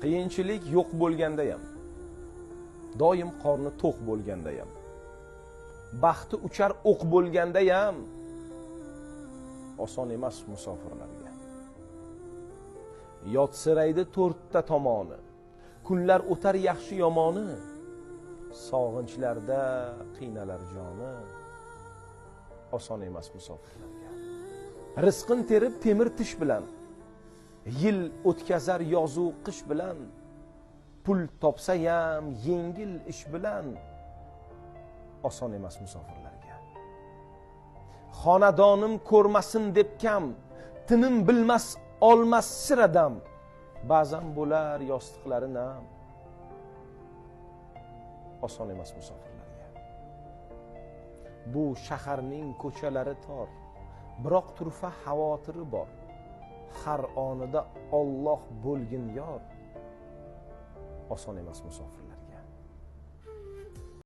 Qiyinchilik yo'q bo'lganda ham, doim qorni to'q bo'lganda ham, baxti uchar o'q bo'lganda ham oson emas musofirlarga. Yotsiraydi to'rtta tomoni, kunlar o'tar yaxshi yomoni, sog'inchlarda qiynalar joni, oson emas musofirlarga. Rizqin terib temir tish bilan, yil o'tkazar yozu qish bilan, pul topsa ham yengil ish bilan, oson emas musofirlarga. Xonadonim ko'rmasin deb kam, tinim bilmas olmas siradam, ba'zan bo'lar yostiqlari nam, oson emas musofirlarga. Bu shaharning ko'chalari tor, biroq turfa xavotiri bor. Har onida Alloh bo'lgin yor, oson emas musofirlarga.